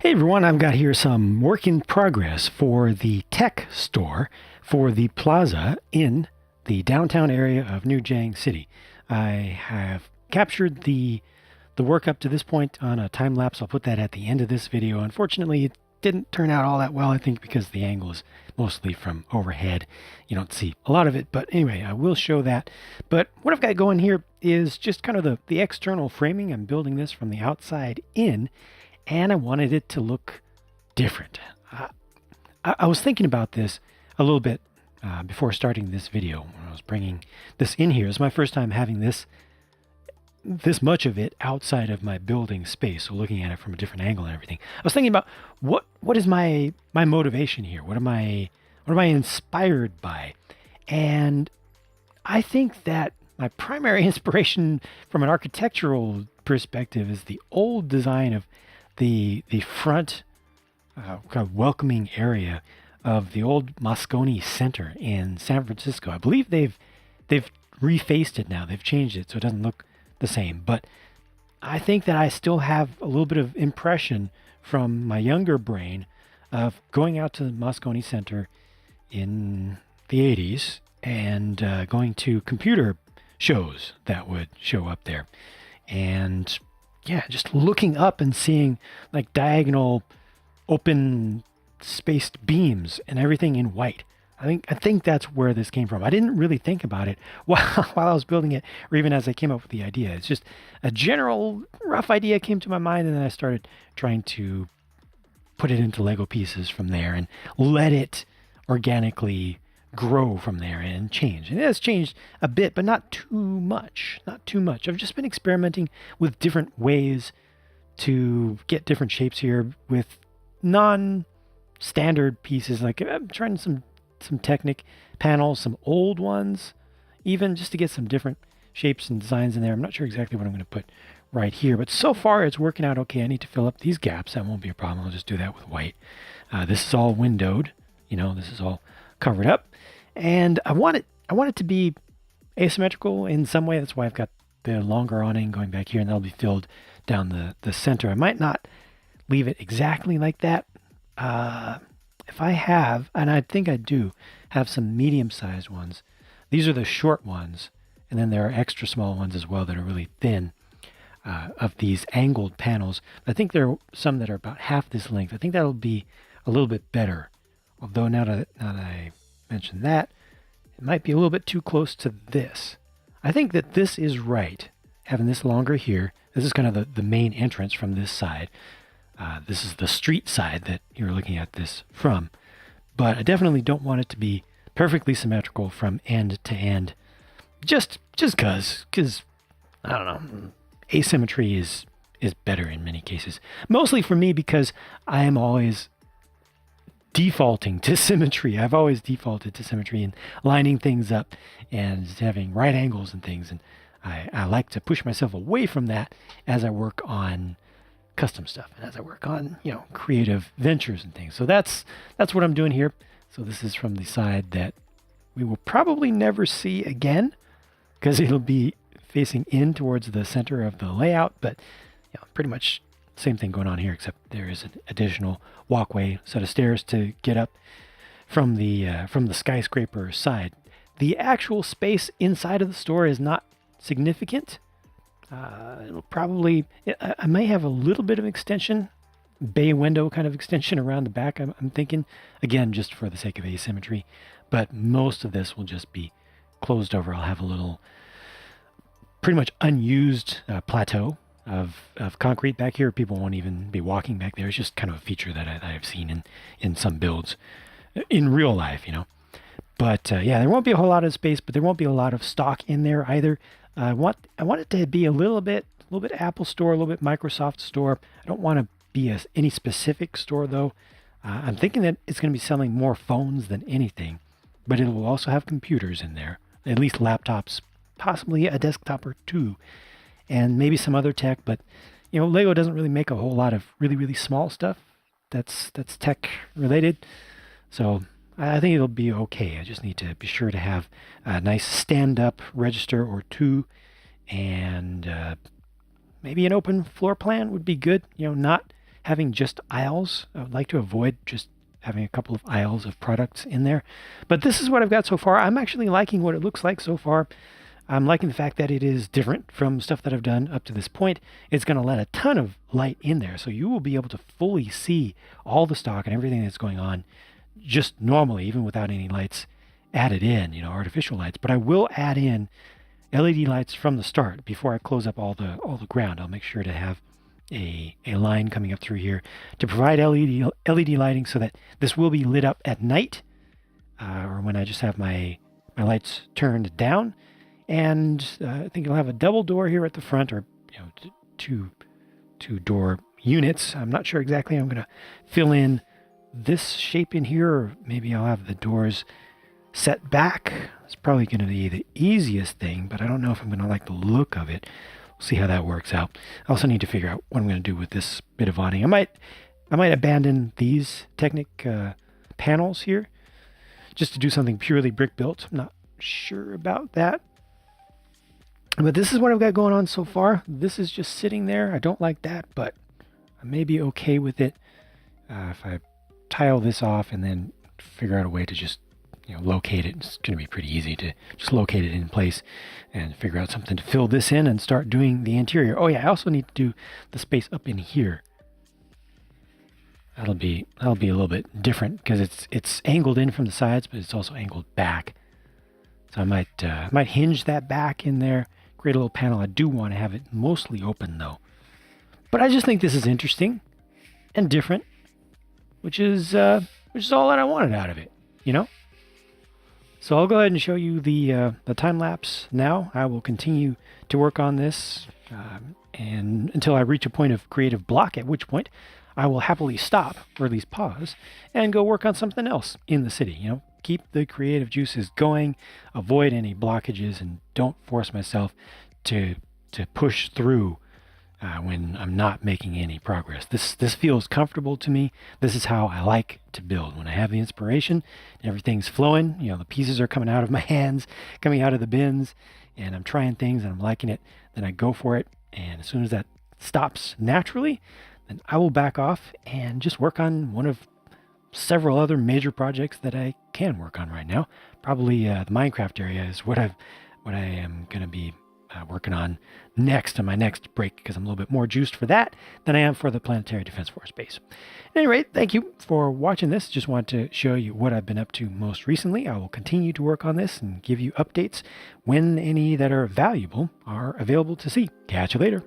Hey everyone, I've got here some work in progress for the tech store for the plaza in the downtown area of New JANG City. I have captured the work up to this point on a time lapse. I'll put that at the end of this video. Unfortunately, it didn't turn out all that well, I think, because the angle is mostly from overhead. You don't see a lot of it, but anyway, I will show that. But what I've got going here is just kind of the external framing. I'm building this from the outside in, and I wanted it to look different. I was thinking about this a little bit before starting this video when I was bringing this in here. It's my first time having this much of it outside of my building space, so looking at it from a different angle and everything. I was thinking about what is my motivation here? What am I inspired by? And I think that my primary inspiration from an architectural perspective is the old design of the front kind of welcoming area of the old Moscone Center in San Francisco. I believe they've refaced it now. They've changed it so it doesn't look the same. But I think that I still have a little bit of impression from my younger brain of going out to the Moscone Center in the 80s and going to computer shows that would show up there. And yeah, just looking up and seeing like diagonal open spaced beams and everything in white. I think that's where this came from. I didn't really think about it while I was building it, or even as I came up with the idea. It's just a general rough idea came to my mind, and then I started trying to put it into Lego pieces from there and let it organically grow from there and change. And it has changed a bit, but not too much. Not too much. I've just been experimenting with different ways to get different shapes here with non-standard pieces. Like I'm trying some Technic panels, some old ones, even just to get some different shapes and designs in there. I'm not sure exactly what I'm going to put right here, but so far it's working out okay. I need to fill up these gaps. That won't be a problem. I'll just do that with white. This is all windowed. This is all covered up, and I want it to be asymmetrical in some way. That's why I've got the longer awning going back here, and that'll be filled down the center. I might not leave it exactly like that. If I have, and I think I do, have some medium-sized ones. These are the short ones, and then there are extra small ones as well that are really thin of these angled panels. I think there are some that are about half this length. I think that'll be a little bit better. Although now that I mentioned that, it might be a little bit too close to this. I think that this is right, having this longer here. This is kind of the main entrance from this side. This is the street side that you're looking at this from. But I definitely don't want it to be perfectly symmetrical from end to end. Just because, I don't know, asymmetry is better in many cases. Mostly for me because I am always defaulting to symmetry. I've always defaulted to symmetry and lining things up and having right angles and things. And I like to push myself away from that as I work on custom stuff and as I work on creative ventures and things. So that's what I'm doing here. So this is from the side that we will probably never see again because it'll be facing in towards the center of the layout. But pretty much same thing going on here, except there is an additional walkway, set of stairs to get up from the skyscraper side. The actual space inside of the store is not significant. It'll probably, I may have a little bit of extension, bay window kind of extension around the back, I'm thinking, again, just for the sake of asymmetry, but most of this will just be closed over. I'll have a little, pretty much unused plateau of concrete back here. People won't even be walking back there. It's just kind of a feature that I've seen in some builds in real life, But yeah, there won't be a whole lot of space, but there won't be a lot of stock in there either. I want it to be a little bit Apple Store, a little bit Microsoft Store. I don't want to be any specific store though. I'm thinking that it's going to be selling more phones than anything, but it will also have computers in there, at least laptops, possibly a desktop or two, and maybe some other tech. But Lego doesn't really make a whole lot of really small stuff that's tech related, so I think it'll be okay. I just need to be sure to have a nice stand-up register or two, and maybe an open floor plan would be good. Not having just aisles. I would like to avoid just having a couple of aisles of products in there. But this is what I've got so far. I'm actually liking what it looks like so far. I'm liking the fact that it is different from stuff that I've done up to this point. It's going to let a ton of light in there, so you will be able to fully see all the stock and everything that's going on just normally, even without any lights added in, artificial lights. But I will add in LED lights from the start before I close up all the ground. I'll make sure to have a line coming up through here to provide LED lighting so that this will be lit up at night or when I just have my lights turned down. And I think it'll have a double door here at the front, or two door units. I'm not sure exactly. I'm going to fill in this shape in here, or maybe I'll have the doors set back. It's probably going to be the easiest thing, but I don't know if I'm going to like the look of it. We'll see how that works out. I also need to figure out what I'm going to do with this bit of awning. I might abandon these Technic panels here just to do something purely brick built. I'm not sure about that. But this is what I've got going on so far. This is just sitting there. I don't like that, but I may be okay with it if I tile this off and then figure out a way to just locate it. It's going to be pretty easy to just locate it in place and figure out something to fill this in and start doing the interior. Oh yeah, I also need to do the space up in here. That'll be a little bit different because it's angled in from the sides, but it's also angled back. So I might hinge that back in there. Create a little panel. I do want to have it mostly open though. But I just think this is interesting and different, which is all that I wanted out of it, So I'll go ahead and show you the time lapse now. I will continue to work on this and until I reach a point of creative block, at which point I will happily stop, or at least pause, and go work on something else in the city. Keep the creative juices going, avoid any blockages, and don't force myself to push through when I'm not making any progress. This feels comfortable to me. This is how I like to build. When I have the inspiration, everything's flowing, the pieces are coming out of my hands, coming out of the bins, and I'm trying things and I'm liking it, then I go for it. And as soon as that stops naturally, then I will back off and just work on one of several other major projects that I can work on right now. Probably the Minecraft area is what I am going to be working on next on my next break, because I'm a little bit more juiced for that than I am for the Planetary Defense Force base. At any rate, thank you for watching this. Just wanted to show you what I've been up to most recently. I will continue to work on this and give you updates when any that are valuable are available to see. Catch you later.